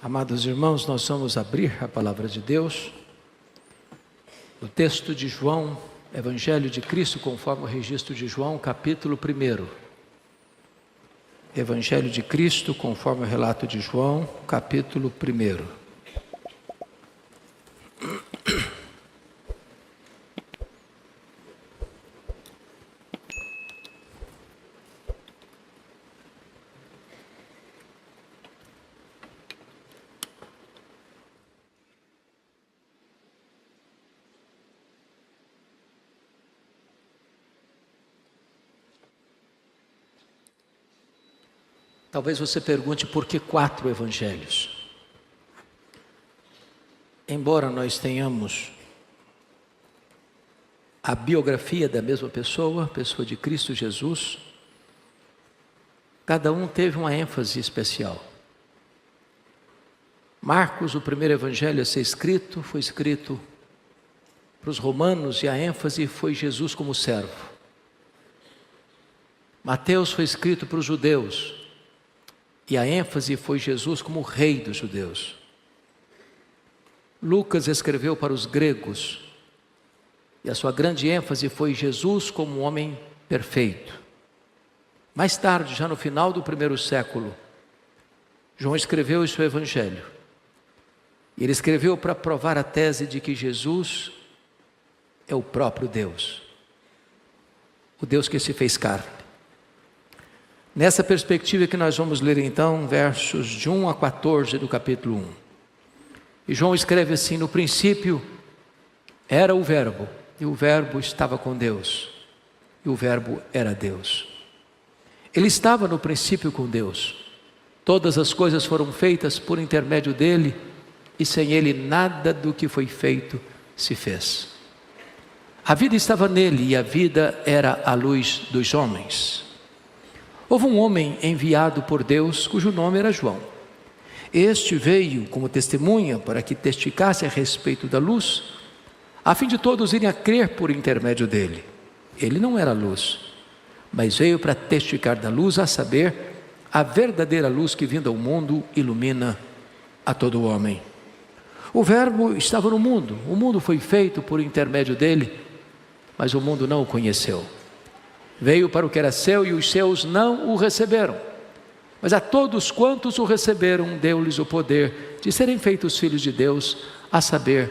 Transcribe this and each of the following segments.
Amados irmãos, nós vamos abrir a palavra de Deus no texto de João, Evangelho de Cristo, conforme o registro de João, capítulo 1. Evangelho de Cristo, conforme o relato de João, capítulo 1. Talvez você pergunte por que 4 evangelhos? Embora nós tenhamos a biografia da mesma pessoa, a pessoa de Cristo Jesus, cada um teve uma ênfase especial. Marcos, o primeiro evangelho a ser escrito, foi escrito para os romanos e a ênfase foi Jesus como servo. Mateus foi escrito para os judeus e a ênfase foi Jesus como rei dos judeus. Lucas escreveu para os gregos e a sua grande ênfase foi Jesus como homem perfeito. Mais tarde, já no final do 1º século, João escreveu o seu evangelho. E ele escreveu para provar a tese de que Jesus é o próprio Deus, o Deus que se fez carne. Nessa perspectiva que nós vamos ler então, versos de 1 a 14 do capítulo 1. E João escreve assim: no princípio era o Verbo, e o Verbo estava com Deus, e o Verbo era Deus. Ele estava no princípio com Deus. Todas as coisas foram feitas por intermédio dele, e sem ele nada do que foi feito se fez. A vida estava nele, e a vida era a luz dos homens. Houve um homem enviado por Deus, cujo nome era João. Este veio como testemunha para que testificasse a respeito da luz, a fim de todos irem a crer por intermédio dele. Ele não era luz, mas veio para testificar da luz, a saber, a verdadeira luz que vindo ao mundo ilumina a todo homem. O Verbo estava no mundo, o mundo foi feito por intermédio dele, mas o mundo não o conheceu. Veio para o que era seu e os seus não o receberam. Mas a todos quantos o receberam, deu-lhes o poder de serem feitos filhos de Deus, a saber,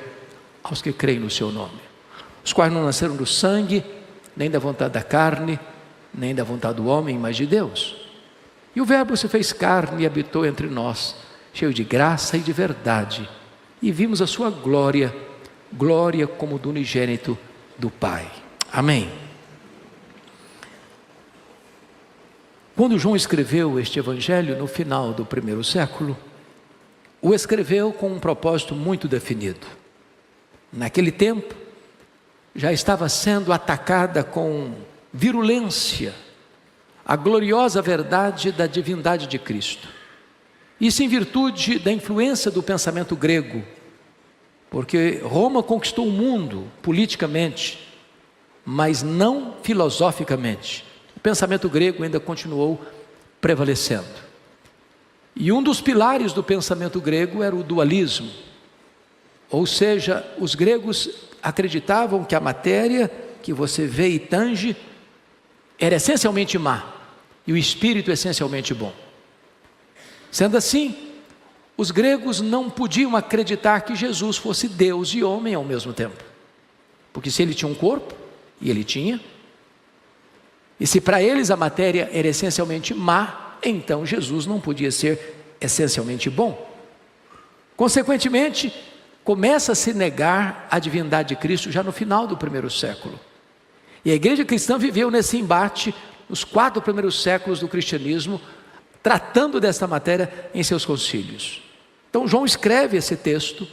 aos que creem no seu nome. Os quais não nasceram do sangue, nem da vontade da carne, nem da vontade do homem, mas de Deus. E o Verbo se fez carne e habitou entre nós, cheio de graça e de verdade. E vimos a sua glória, glória como do unigênito do Pai. Amém. Quando João escreveu este evangelho no final do 1º século, o escreveu com um propósito muito definido. Naquele tempo, já estava sendo atacada com virulência a gloriosa verdade da divindade de Cristo. Isso em virtude da influência do pensamento grego, porque Roma conquistou o mundo politicamente, mas não filosoficamente. O pensamento grego ainda continuou prevalecendo. E um dos pilares do pensamento grego era o dualismo. Ou seja, os gregos acreditavam que a matéria que você vê e tange era essencialmente má e o espírito essencialmente bom. Sendo assim, os gregos não podiam acreditar que Jesus fosse Deus e homem ao mesmo tempo. Porque se ele tinha um corpo, e ele tinha, e se para eles a matéria era essencialmente má, então Jesus não podia ser essencialmente bom. Consequentemente, começa a se negar a divindade de Cristo já no final do 1º século. E a igreja cristã viveu nesse embate nos 4 primeiros séculos do cristianismo, tratando desta matéria em seus concílios. Então João escreve esse texto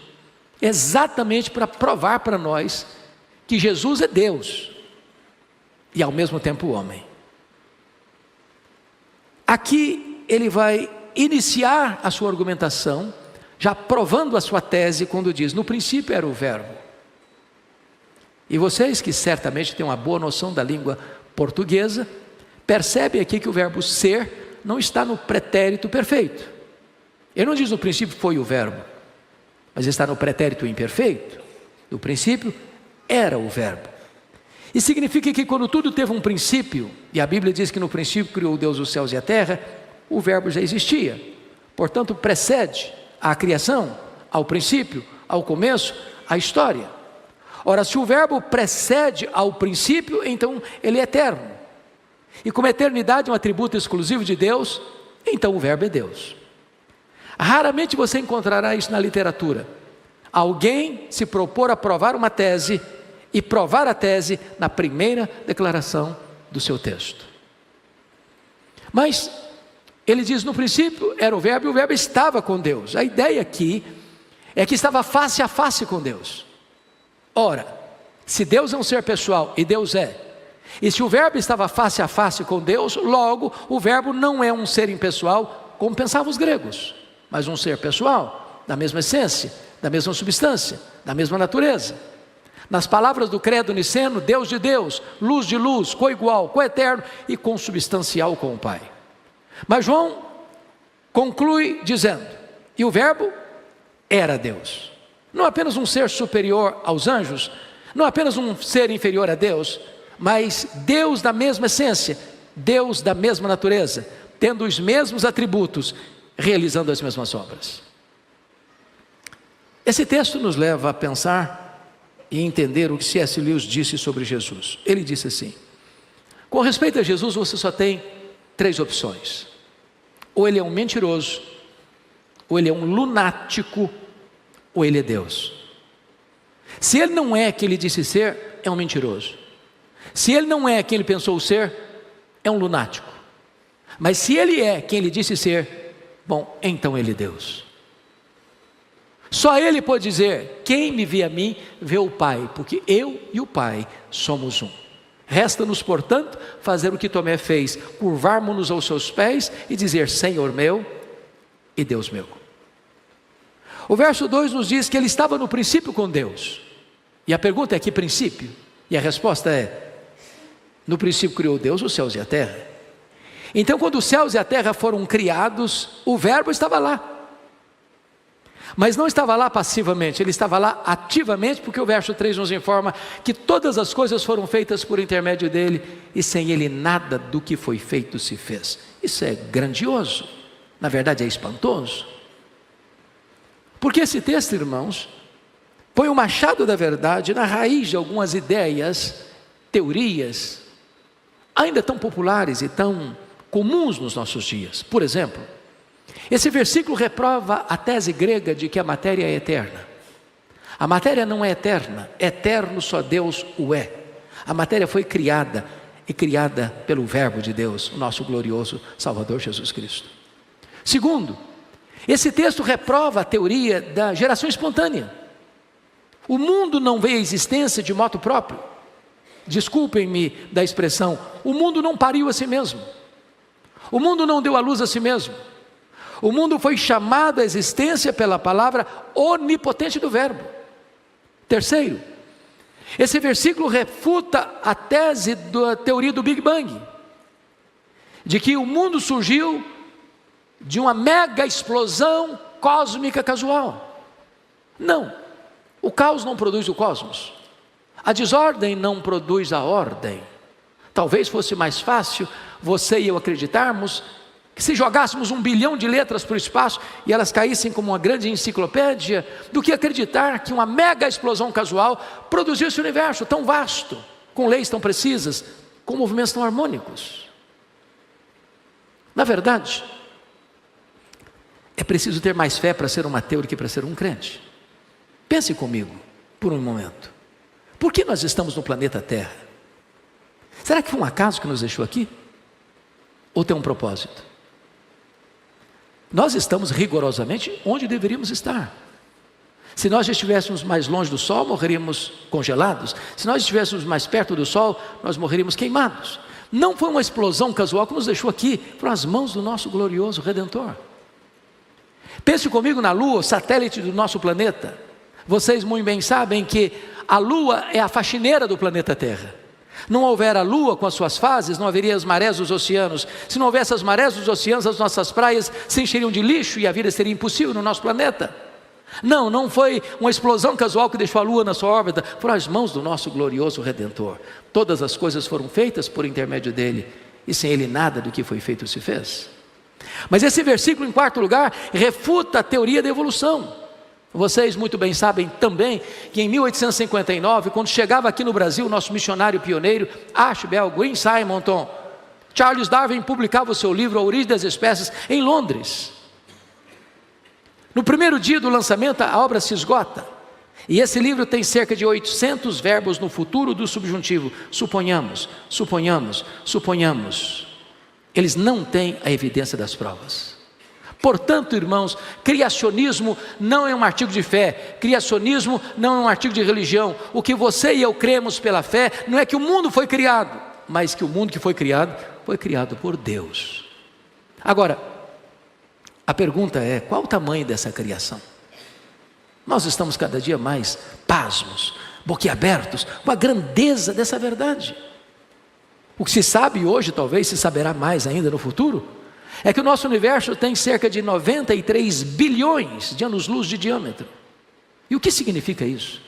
exatamente para provar para nós que Jesus é Deus e ao mesmo tempo homem. Aqui ele vai iniciar a sua argumentação, já provando a sua tese quando diz: no princípio era o Verbo. E vocês que certamente têm uma boa noção da língua portuguesa, percebem aqui que o verbo ser não está no pretérito perfeito. Ele não diz no princípio foi o verbo, mas está no pretérito imperfeito. No princípio era o verbo. E significa que quando tudo teve um princípio, e a Bíblia diz que no princípio criou Deus os céus e a terra, o verbo já existia. Portanto, precede à criação, ao princípio, ao começo, a história. Ora, se o verbo precede ao princípio, então ele é eterno. E como a eternidade é um atributo exclusivo de Deus, então o verbo é Deus. Raramente você encontrará isso na literatura. Alguém se propor a provar uma tese e provar a tese na primeira declaração do seu texto. Mas ele diz: no princípio era o verbo, e o verbo estava com Deus. A ideia aqui é que estava face a face com Deus. Ora, se Deus é um ser pessoal, e Deus é, e se o verbo estava face a face com Deus, logo o verbo não é um ser impessoal, como pensavam os gregos, mas um ser pessoal, da mesma essência, da mesma substância, da mesma natureza. Nas palavras do credo niceno, Deus de Deus, luz de luz, coigual, coeterno e consubstancial com o Pai. Mas João conclui dizendo: e o verbo era Deus. Não apenas um ser superior aos anjos, não apenas um ser inferior a Deus, mas Deus da mesma essência, Deus da mesma natureza, tendo os mesmos atributos, realizando as mesmas obras. Esse texto nos leva a pensar e entender o que C.S. Lewis disse sobre Jesus. Ele disse assim: com respeito a Jesus, você só tem 3 opções. Ou ele é um mentiroso, ou ele é um lunático, ou ele é Deus. Se ele não é quem ele disse ser, é um mentiroso. Se ele não é quem ele pensou ser, é um lunático. Mas se ele é quem ele disse ser, bom, então ele é Deus. Só ele pode dizer: quem me vê a mim, vê o Pai, porque eu e o Pai somos um. Resta-nos, portanto, fazer o que Tomé fez, curvarmos-nos aos seus pés e dizer: Senhor meu e Deus meu. O verso 2 nos diz que ele estava no princípio com Deus. E a pergunta é: que princípio? E a resposta é: no princípio criou Deus os céus e a terra. Então, quando os céus e a terra foram criados, o verbo estava lá. Mas não estava lá passivamente, ele estava lá ativamente, porque o verso 3 nos informa que todas as coisas foram feitas por intermédio dele, e sem ele nada do que foi feito se fez. Isso é grandioso, na verdade é espantoso. Porque esse texto, irmãos, põe o machado da verdade na raiz de algumas ideias, teorias, ainda tão populares e tão comuns nos nossos dias. Por exemplo, esse versículo reprova a tese grega de que a matéria é eterna. A matéria não é eterna, eterno só Deus o é. A matéria foi criada, e criada pelo verbo de Deus, o nosso glorioso Salvador Jesus Cristo. Segundo, esse texto reprova a teoria da geração espontânea. O mundo não veio à existência de moto próprio. Desculpem-me da expressão, o mundo não pariu a si mesmo. O mundo não deu à luz a si mesmo. O mundo foi chamado à existência pela palavra onipotente do verbo. Terceiro, esse versículo refuta a tese da teoria do Big Bang, de que o mundo surgiu de uma mega explosão cósmica casual. Não, o caos não produz o cosmos, a desordem não produz a ordem. Talvez fosse mais fácil você e eu acreditarmos que se jogássemos 1 bilhão de letras para o espaço e elas caíssem como uma grande enciclopédia, do que acreditar que uma mega explosão casual produziu esse universo tão vasto, com leis tão precisas, com movimentos tão harmônicos. Na verdade, é preciso ter mais fé para ser um ateu do que para ser um crente. Pense comigo por um momento. Por que nós estamos no planeta Terra? Será que foi um acaso que nos deixou aqui? Ou tem um propósito? Nós estamos rigorosamente onde deveríamos estar. Se nós estivéssemos mais longe do Sol, morreríamos congelados. Se nós estivéssemos mais perto do Sol, nós morreríamos queimados. Não foi uma explosão casual que nos deixou aqui, foram as mãos do nosso glorioso Redentor. Pense comigo na Lua, satélite do nosso planeta. Vocês muito bem sabem que a Lua é a faxineira do planeta Terra. Não houver a lua com as suas fases, não haveria as marés dos oceanos. Se não houvesse as marés dos oceanos, as nossas praias se encheriam de lixo e a vida seria impossível no nosso planeta. Não foi uma explosão casual que deixou a lua na sua órbita, foram as mãos do nosso glorioso Redentor. Todas as coisas foram feitas por intermédio dele, e sem ele nada do que foi feito se fez. Mas esse versículo, em quarto lugar, refuta a teoria da evolução. Vocês muito bem sabem também que em 1859, quando chegava aqui no Brasil o nosso missionário pioneiro, Ashbel Green Simonton, Charles Darwin publicava o seu livro A Origem das Espécies em Londres. No primeiro dia do lançamento, a obra se esgota. E esse livro tem cerca de 800 verbos no futuro do subjuntivo. Suponhamos, suponhamos, suponhamos. Eles não têm a evidência das provas. Portanto, irmãos, criacionismo não é um artigo de fé. Criacionismo não é um artigo de religião. O que você e eu cremos pela fé não é que o mundo foi criado, mas que o mundo que foi criado por Deus. Agora, a pergunta é, qual o tamanho dessa criação? Nós estamos cada dia mais pasmos, boquiabertos, com a grandeza dessa verdade. O que se sabe hoje, talvez se saberá mais ainda no futuro, é que o nosso universo tem cerca de 93 bilhões de anos-luz de diâmetro. E o que significa isso?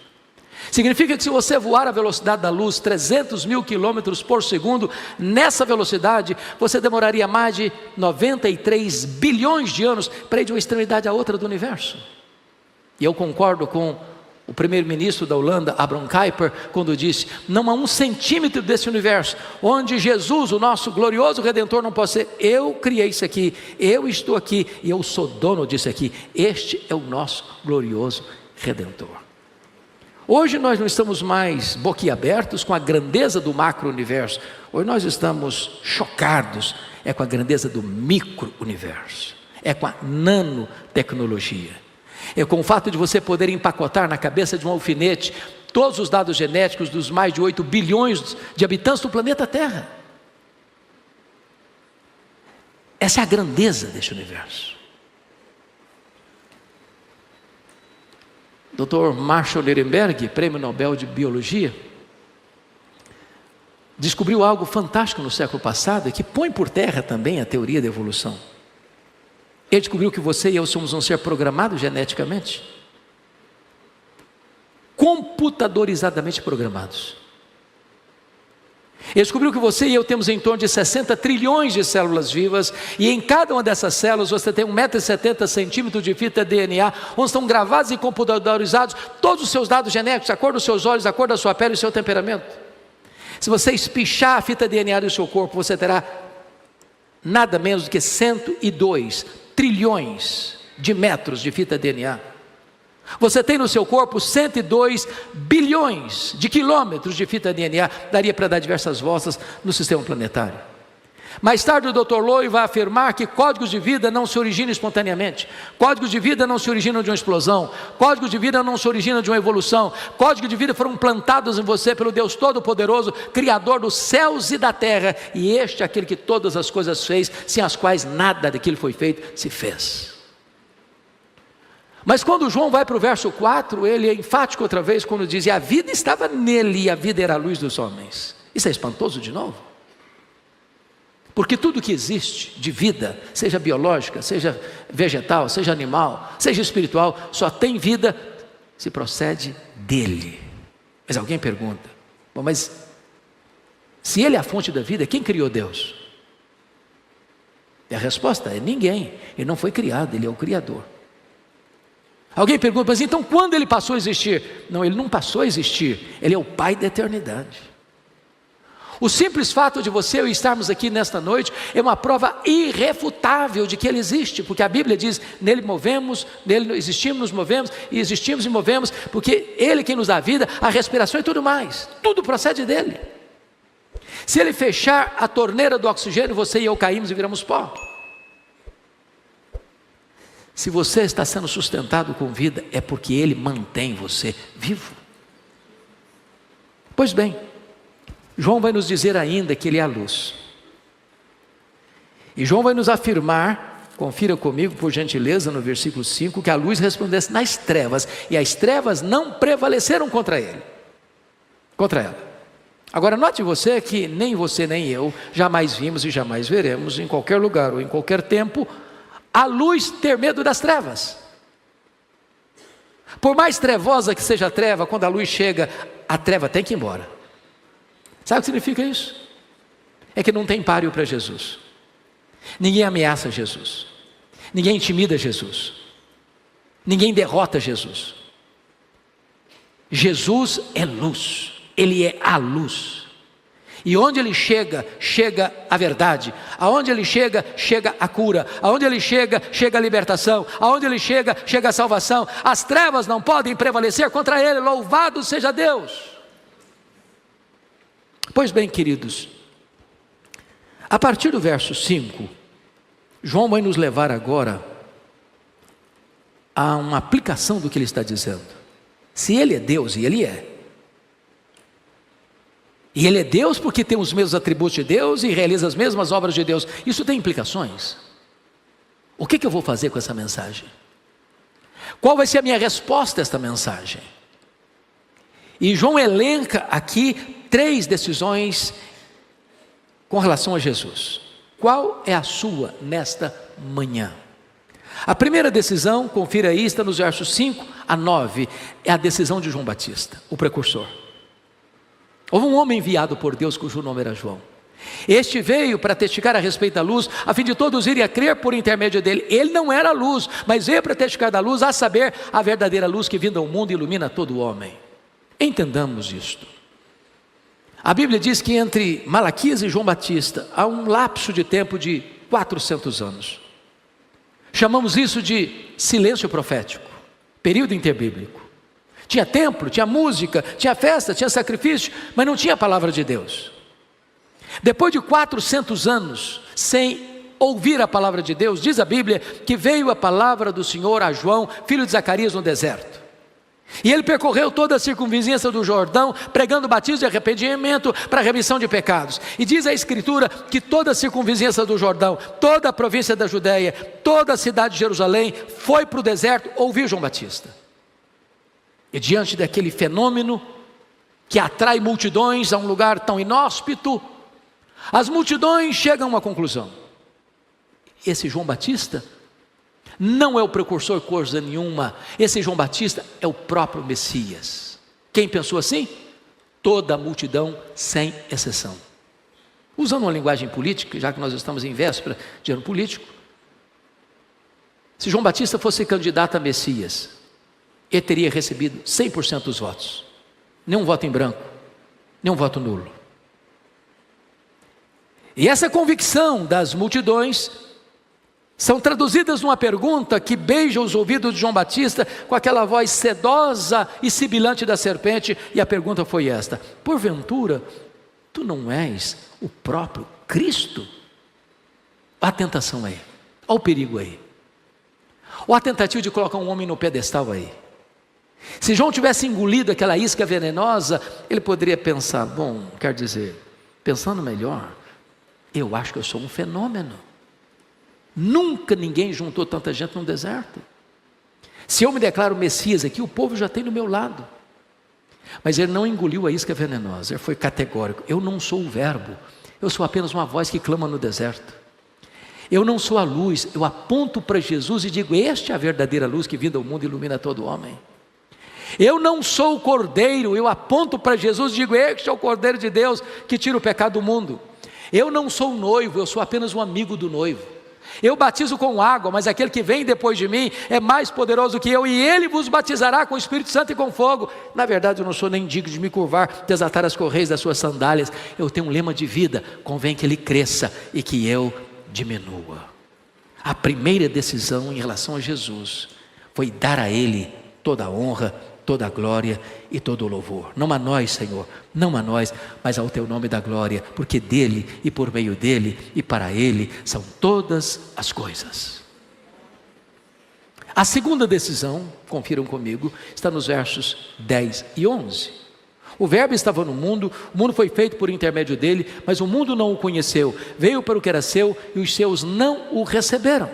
Significa que se você voar à velocidade da luz, 300 mil quilômetros por segundo, nessa velocidade, você demoraria mais de 93 bilhões de anos para ir de uma extremidade à outra do universo. E eu concordo com o primeiro-ministro da Holanda, Abraham Kuyper, quando disse, não há 1 centímetro desse universo, onde Jesus, o nosso glorioso Redentor, não pode ser, eu criei isso aqui, eu estou aqui, e eu sou dono disso aqui, este é o nosso glorioso Redentor. Hoje nós não estamos mais boquiabertos com a grandeza do macro-universo, hoje nós estamos chocados, é com a grandeza do micro-universo, é com a nanotecnologia. É com o fato de você poder empacotar na cabeça de um alfinete todos os dados genéticos dos mais de 8 bilhões de habitantes do planeta Terra. Essa é a grandeza deste universo. Dr. Marshall Nirenberg, Prêmio Nobel de Biologia, descobriu algo fantástico no século passado e que põe por terra também a teoria da evolução. Ele descobriu que você e eu somos um ser programado geneticamente, computadorizadamente programados. Ele descobriu que você e eu temos em torno de 60 trilhões de células vivas, e em cada uma dessas células você tem 1,70 m de fita DNA, onde estão gravados e computadorizados todos os seus dados genéticos, a cor dos seus olhos, a cor da sua pele e o seu temperamento. Se você espichar a fita DNA do seu corpo, você terá nada menos do que 102 trilhões de metros de fita DNA. Você tem no seu corpo 102 bilhões de quilômetros de fita DNA, daria para dar diversas voltas no sistema planetário. Mais tarde o Dr. Lowe vai afirmar que códigos de vida não se originam espontaneamente, códigos de vida não se originam de uma explosão, códigos de vida não se originam de uma evolução, códigos de vida foram plantados em você pelo Deus Todo-Poderoso, Criador dos céus e da terra, e este é aquele que todas as coisas fez, sem as quais nada daquilo foi feito, se fez. Mas quando João vai para o verso 4, ele é enfático outra vez quando diz, e a vida estava nele, e a vida era a luz dos homens. Isso é espantoso de novo? Porque tudo que existe de vida, seja biológica, seja vegetal, seja animal, seja espiritual, só tem vida se procede dele. Mas alguém pergunta, bom, mas se ele é a fonte da vida, quem criou Deus? E a resposta é ninguém, ele não foi criado, ele é o Criador. Alguém pergunta, mas então quando ele passou a existir? Não, ele não passou a existir, ele é o Pai da eternidade. O simples fato de você e eu estarmos aqui nesta noite é uma prova irrefutável de que Ele existe, porque a Bíblia diz, nele movemos, nele existimos, nos movemos, e existimos e movemos, porque Ele quem nos dá a vida, a respiração e tudo mais, tudo procede dEle. Se Ele fechar a torneira do oxigênio, você e eu caímos e viramos pó. Se você está sendo sustentado com vida, é porque Ele mantém você vivo. Pois bem, João vai nos dizer ainda que Ele é a luz. E João vai nos afirmar, confira comigo por gentileza no versículo 5, que a luz resplandece nas trevas, e as trevas não prevaleceram contra ela. Agora note você nem eu jamais vimos e jamais veremos em qualquer lugar ou em qualquer tempo a luz ter medo das trevas. Por mais trevosa que seja a treva, quando a luz chega, a treva tem que ir embora. Sabe o que significa isso? É que não tem páreo para Jesus. Ninguém ameaça Jesus. Ninguém intimida Jesus. Ninguém derrota Jesus. Jesus é luz. Ele é a luz. E onde Ele chega, chega a verdade. Aonde Ele chega, chega a cura. Aonde Ele chega, chega a libertação. Aonde Ele chega, chega a salvação. As trevas não podem prevalecer contra Ele. Louvado seja Deus. Pois bem, queridos, a partir do verso 5, João vai nos levar agora a uma aplicação do que ele está dizendo. Se Ele é Deus, e Ele é. E Ele é Deus porque tem os mesmos atributos de Deus e realiza as mesmas obras de Deus. Isso tem implicações. O que eu vou fazer com essa mensagem? Qual vai ser a minha resposta a esta mensagem? E João elenca aqui 3 decisões com relação a Jesus. Qual é a sua nesta manhã? A primeira decisão, confira aí, está nos versos 5 a 9, é a decisão de João Batista, o precursor. Houve um homem enviado por Deus cujo nome era João. Este veio para testificar a respeito da luz, a fim de todos irem a crer por intermédio dele. Ele não era a luz, mas veio para testificar da luz, a saber, a verdadeira luz que vindo ao mundo ilumina todo homem. Entendamos isto. A Bíblia diz que entre Malaquias e João Batista há um lapso de tempo de 400 anos. Chamamos isso de silêncio profético, período interbíblico. Tinha templo, tinha música, tinha festa, tinha sacrifício, mas não tinha a palavra de Deus. Depois de 400 anos sem ouvir a palavra de Deus, diz a Bíblia que veio a palavra do Senhor a João, filho de Zacarias, no deserto. E ele percorreu toda a circunvizinhança do Jordão, pregando batismo de arrependimento para a remissão de pecados. E diz a Escritura que toda a circunvizinhança do Jordão, toda a província da Judéia, toda a cidade de Jerusalém foi para o deserto ouvir João Batista. E diante daquele fenômeno que atrai multidões a um lugar tão inóspito, as multidões chegam a uma conclusão: esse João Batista não é o precursor coisa nenhuma, esse João Batista é o próprio Messias. Quem pensou assim? Toda a multidão, sem exceção. Usando uma linguagem política, já que nós estamos em véspera de ano político, se João Batista fosse candidato a Messias, ele teria recebido 100% dos votos, nenhum voto em branco, nenhum voto nulo. E essa convicção das multidões são traduzidas numa pergunta que beija os ouvidos de João Batista com aquela voz sedosa e sibilante da serpente, e a pergunta foi esta: porventura, tu não és o próprio Cristo? Olha a tentação aí, olha o perigo aí, olha a tentativa de colocar um homem no pedestal aí. Se João tivesse engolido aquela isca venenosa, ele poderia pensar: bom, quer dizer, pensando melhor, eu acho que eu sou um fenômeno. Nunca ninguém juntou tanta gente num deserto. Se eu me declaro Messias aqui, o povo já tem do meu lado. Mas ele não engoliu a isca venenosa, ele foi categórico: eu não sou o verbo, eu sou apenas uma voz que clama no deserto. Eu não sou a luz, eu aponto para Jesus e digo: este é a verdadeira luz que vindo ao mundo ilumina todo homem. Eu não sou o cordeiro, eu aponto para Jesus e digo: este é o cordeiro de Deus que tira o pecado do mundo. Eu não sou o noivo, eu sou apenas um amigo do noivo. Eu batizo com água, mas aquele que vem depois de mim é mais poderoso que eu, e ele vos batizará com o Espírito Santo e com fogo. Na verdade, eu não sou nem digno de me curvar, desatar as correias das suas sandálias. Eu tenho um lema de vida: convém que ele cresça e que eu diminua. A primeira decisão em relação a Jesus foi dar a ele toda a honra, toda a glória e todo o louvor. Não a nós, Senhor, não a nós, mas ao teu nome da glória, porque dele e por meio dele e para ele são todas as coisas. A segunda decisão, confiram comigo, está nos versos 10 e 11. O verbo estava no mundo, o mundo foi feito por intermédio dele, mas o mundo não o conheceu. Veio para o que era seu e os seus não o receberam.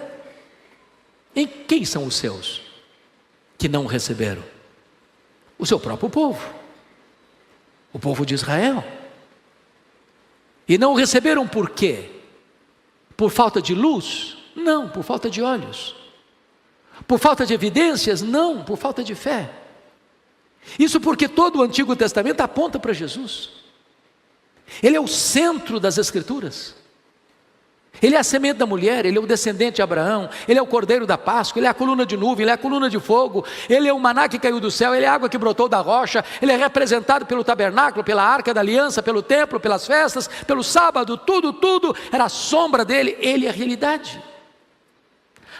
Em quem são os seus que não o receberam? O seu próprio povo, o povo de Israel. E não o receberam por quê? Por falta de luz? Não, por falta de olhos. Por falta de evidências? Não, por falta de fé. Isso porque todo o Antigo Testamento aponta para Jesus. Ele é o centro das Escrituras. Ele é a semente da mulher, ele é o descendente de Abraão, ele é o cordeiro da Páscoa, ele é a coluna de nuvem, ele é a coluna de fogo, ele é o maná que caiu do céu, ele é a água que brotou da rocha, ele é representado pelo tabernáculo, pela arca da aliança, pelo templo, pelas festas, pelo sábado, tudo era a sombra dele, ele é a realidade.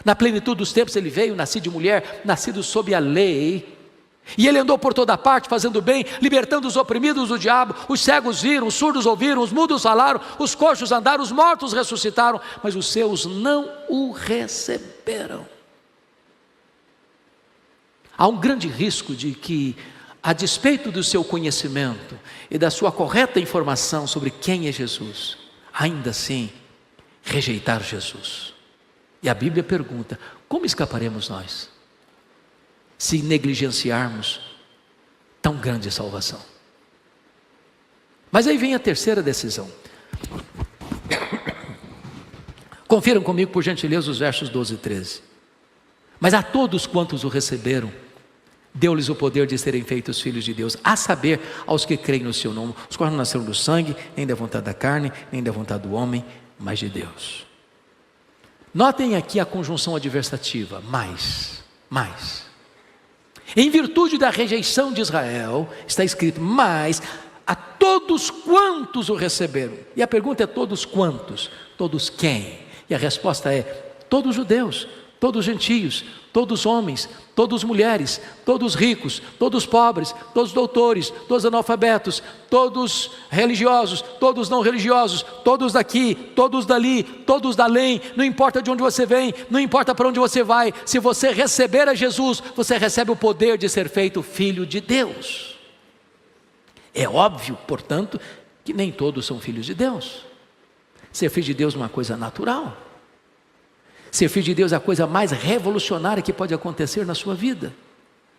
Na plenitude dos tempos ele veio, nascido de mulher, nascido sob a lei, e ele andou por toda parte fazendo bem, libertando os oprimidos do diabo. Os cegos viram, os surdos ouviram, os mudos falaram, os coxos andaram, os mortos ressuscitaram, mas os seus não o receberam. Há um grande risco de que, a despeito do seu conhecimento e da sua correta informação sobre quem é Jesus, ainda assim rejeitar Jesus. E a Bíblia pergunta: como escaparemos nós se negligenciarmos tão grande salvação? Mas aí vem a terceira decisão. Confiram comigo, por gentileza, os versos 12 e 13. Mas a todos quantos o receberam, deu-lhes o poder de serem feitos filhos de Deus, a saber, aos que creem no seu nome, os quais não nasceram do sangue, nem da vontade da carne, nem da vontade do homem, mas de Deus. Notem aqui a conjunção adversativa, mais. Em virtude da rejeição de Israel, está escrito: mas a todos quantos o receberam. E a pergunta é: todos quantos? Todos quem? E a resposta é: todos judeus, todos gentios, todos homens, todos mulheres, todos ricos, todos pobres, todos doutores, todos analfabetos, todos religiosos, todos não religiosos, todos daqui, todos dali, todos da além. Não importa de onde você vem, não importa para onde você vai, se você receber a Jesus, você recebe o poder de ser feito filho de Deus. É óbvio, portanto, que nem todos são filhos de Deus. Ser filho de Deus é uma coisa natural. Ser filho de Deus é a coisa mais revolucionária que pode acontecer na sua vida.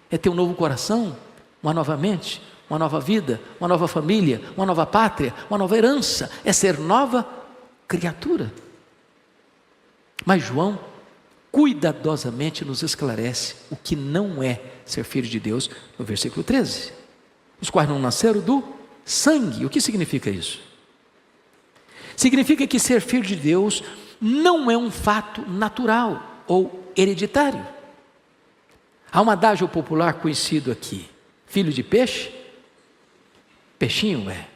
É ter um novo coração, uma nova mente, uma nova vida, uma nova família, uma nova pátria, uma nova herança. É ser nova criatura. Mas João cuidadosamente nos esclarece o que não é ser filho de Deus no versículo 13. Os quais não nasceram do sangue. O que significa isso? Significa que ser filho de Deus não é um fato natural ou hereditário. Há um adágio popular conhecido aqui: filho de peixe, peixinho é.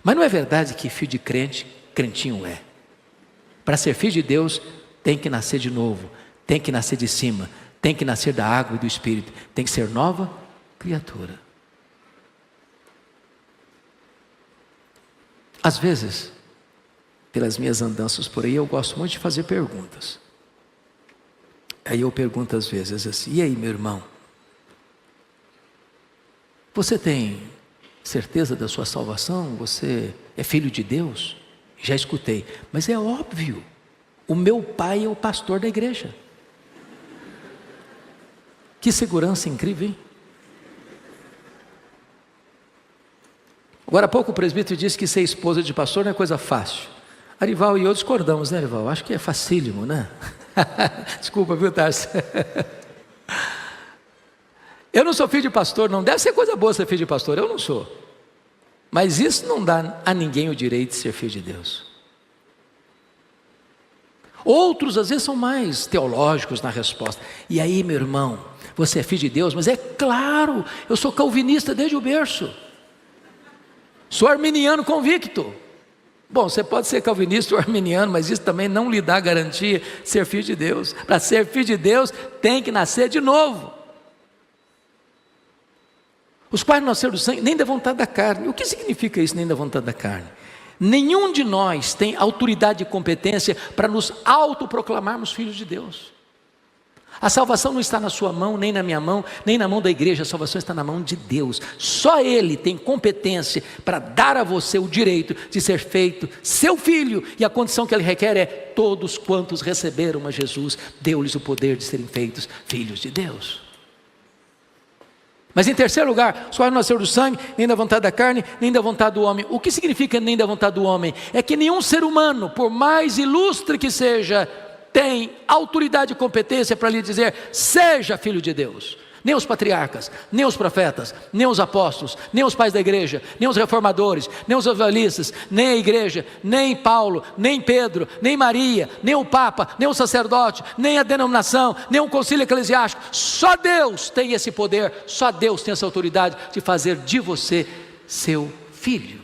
Mas não é verdade que filho de crente, crentinho é. Para ser filho de Deus, tem que nascer de novo, tem que nascer de cima, tem que nascer da água e do Espírito, tem que ser nova criatura. Às vezes, pelas minhas andanças por aí, eu gosto muito de fazer perguntas. Aí eu pergunto às vezes assim: e aí, meu irmão, você tem certeza da sua salvação? Você é filho de Deus? Já escutei: mas é óbvio, o meu pai é o pastor da igreja. Que segurança incrível, hein? Agora há pouco o presbítero disse que ser esposa de pastor não é coisa fácil. Arival e eu discordamos, né, Arival? Acho que é facílimo, né? Desculpa, viu, Tarso? Eu não sou filho de pastor, não deve ser coisa boa ser filho de pastor, eu não sou. Mas isso não dá a ninguém o direito de ser filho de Deus. Outros às vezes são mais teológicos na resposta. E aí, meu irmão, você é filho de Deus? Mas é claro, eu sou calvinista desde o berço. Sou arminiano convicto. Bom, você pode ser calvinista ou arminiano, mas isso também não lhe dá garantia de ser filho de Deus. Para ser filho de Deus, tem que nascer de novo. Os quais não nasceram do sangue, nem da vontade da carne. O que significa isso, nem da vontade da carne? Nenhum de nós tem autoridade e competência para nos autoproclamarmos filhos de Deus. A salvação não está na sua mão, nem na minha mão, nem na mão da igreja. A salvação está na mão de Deus. Só Ele tem competência para dar a você o direito de ser feito seu filho. E a condição que Ele requer é: todos quantos receberam a Jesus, deu-lhes o poder de serem feitos filhos de Deus. Mas em terceiro lugar, só não nasceu do sangue, nem da vontade da carne, nem da vontade do homem. O que significa nem da vontade do homem? É que nenhum ser humano, por mais ilustre que seja, tem autoridade e competência para lhe dizer, seja filho de Deus. Nem os patriarcas, nem os profetas, nem os apóstolos, nem os pais da igreja, nem os reformadores, nem os evangelistas, nem a igreja, nem Paulo, nem Pedro, nem Maria, nem o Papa, nem o sacerdote, nem a denominação, nem o concílio eclesiástico. Só Deus tem esse poder, só Deus tem essa autoridade de fazer de você seu filho.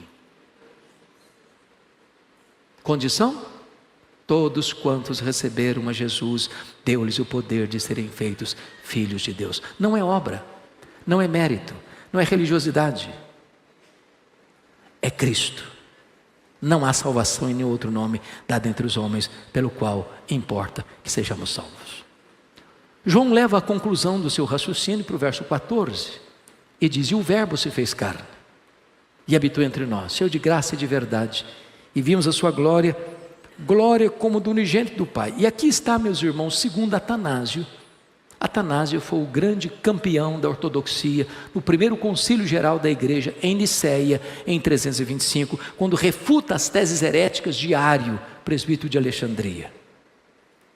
Condição? Todos quantos receberam a Jesus, deu-lhes o poder de serem feitos filhos de Deus. Não é obra, não é mérito, não é religiosidade. É Cristo. Não há salvação em nenhum outro nome dado entre os homens, pelo qual importa que sejamos salvos. João leva a conclusão do seu raciocínio para o verso 14. E diz, e o verbo se fez carne, e habitou entre nós, cheio de graça e de verdade. E vimos a sua glória, glória como do unigênito do Pai. E aqui está, meus irmãos, segundo Atanásio. Atanásio foi o grande campeão da ortodoxia no primeiro concílio geral da igreja em Niceia, em 325, quando refuta as teses heréticas de Ário, presbítero de Alexandria.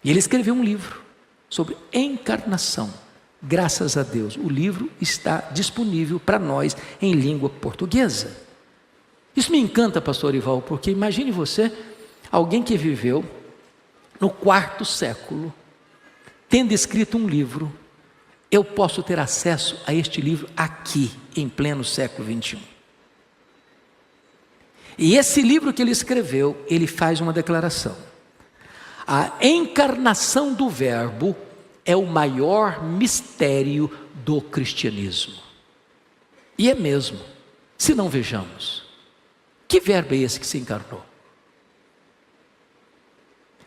E ele escreveu um livro sobre encarnação. Graças a Deus, o livro está disponível para nós em língua portuguesa. Isso me encanta, pastor Ival, porque imagine você, alguém que viveu no 4º século, tendo escrito um livro, eu posso ter acesso a este livro aqui, em pleno século 21. E esse livro que ele escreveu, ele faz uma declaração. A encarnação do Verbo é o maior mistério do cristianismo. E é mesmo, se não vejamos, que verbo é esse que se encarnou?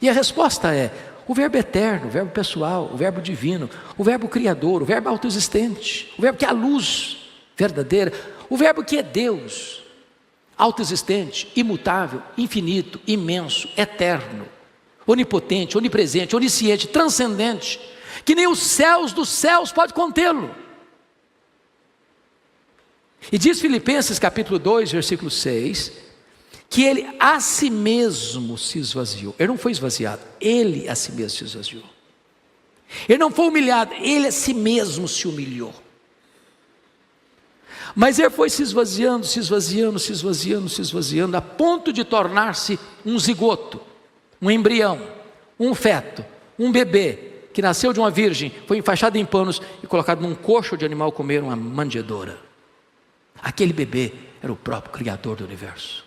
E a resposta é, o verbo eterno, o verbo pessoal, o verbo divino, o verbo criador, o verbo autoexistente, o verbo que é a luz verdadeira, o verbo que é Deus, autoexistente, imutável, infinito, imenso, eterno, onipotente, onipresente, onisciente, transcendente, que nem os céus dos céus pode contê-lo. E diz Filipenses capítulo 2, versículo 6, que ele a si mesmo se esvaziou. Ele não foi esvaziado, ele a si mesmo se esvaziou. Ele não foi humilhado, ele a si mesmo se humilhou. Mas ele foi se esvaziando, se esvaziando, se esvaziando, se esvaziando, a ponto de tornar-se um zigoto, um embrião, um feto, um bebê, que nasceu de uma virgem, foi enfaixado em panos e colocado num coxo de animal comer uma manjedoura. Aquele bebê era o próprio Criador do universo.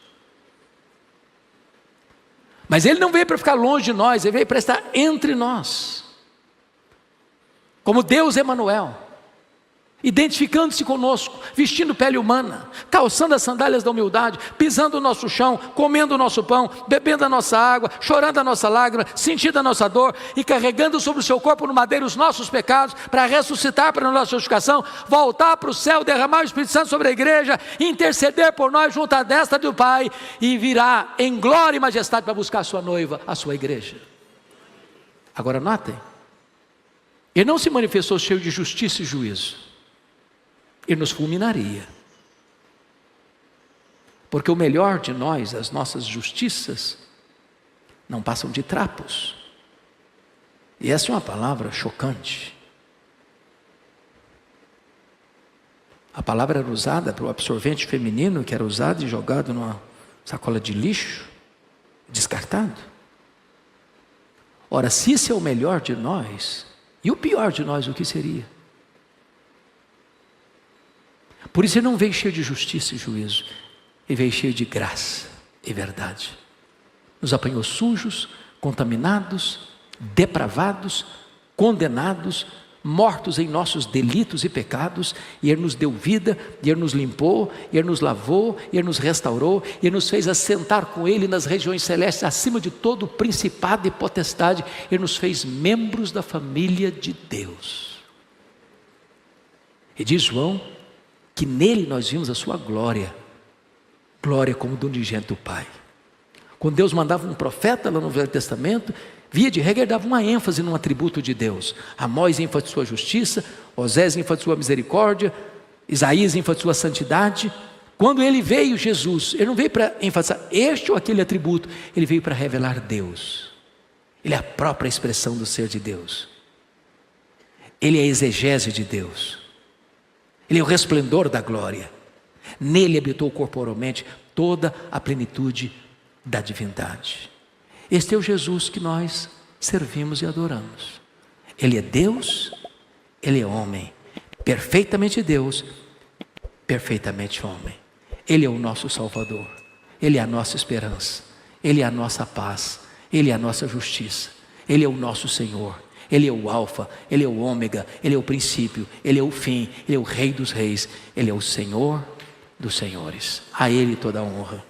Mas ele não veio para ficar longe de nós, ele veio para estar entre nós, como Deus Emanuel, identificando-se conosco, vestindo pele humana, calçando as sandálias da humildade, pisando o nosso chão, comendo o nosso pão, bebendo a nossa água, chorando a nossa lágrima, sentindo a nossa dor e carregando sobre o seu corpo no madeiro os nossos pecados, para ressuscitar para a nossa justificação, voltar para o céu, derramar o Espírito Santo sobre a igreja, interceder por nós junto à destra do Pai, e virá em glória e majestade para buscar a sua noiva, a sua igreja. Agora notem, ele não se manifestou cheio de justiça e juízo, ele nos fulminaria, porque o melhor de nós, as nossas justiças, não passam de trapos, e essa é uma palavra chocante. A palavra era usada para o absorvente feminino, que era usado e jogado numa sacola de lixo, descartado. Ora, se esse é o melhor de nós, e o pior de nós, o que seria? Por isso ele não veio cheio de justiça e juízo, ele veio cheio de graça e verdade. Nos apanhou sujos, contaminados, depravados, condenados, mortos em nossos delitos e pecados, e ele nos deu vida, e ele nos limpou, e ele nos lavou, e ele nos restaurou, e ele nos fez assentar com ele nas regiões celestes, acima de todo principado e potestade. Ele nos fez membros da família de Deus. E diz João, que nele nós vimos a sua glória, glória como do unigênito do Pai. Quando Deus mandava um profeta lá no Velho Testamento, via de regra, ele dava uma ênfase num atributo de Deus. Amós ênfase de sua justiça, Osés ênfase de sua misericórdia, Isaías enfatizou a santidade. Quando ele veio, Jesus, ele não veio para enfatizar este ou aquele atributo, ele veio para revelar Deus. Ele é a própria expressão do ser de Deus. Ele é a exegese de Deus. Ele é o resplendor da glória. Nele habitou corporalmente toda a plenitude da divindade. Este é o Jesus que nós servimos e adoramos. Ele é Deus, ele é homem, perfeitamente Deus, perfeitamente homem. Ele é o nosso Salvador, ele é a nossa esperança, ele é a nossa paz, ele é a nossa justiça, ele é o nosso Senhor, ele é o alfa, ele é o ômega, ele é o princípio, ele é o fim, ele é o Rei dos reis, ele é o Senhor dos senhores. A ele toda a honra.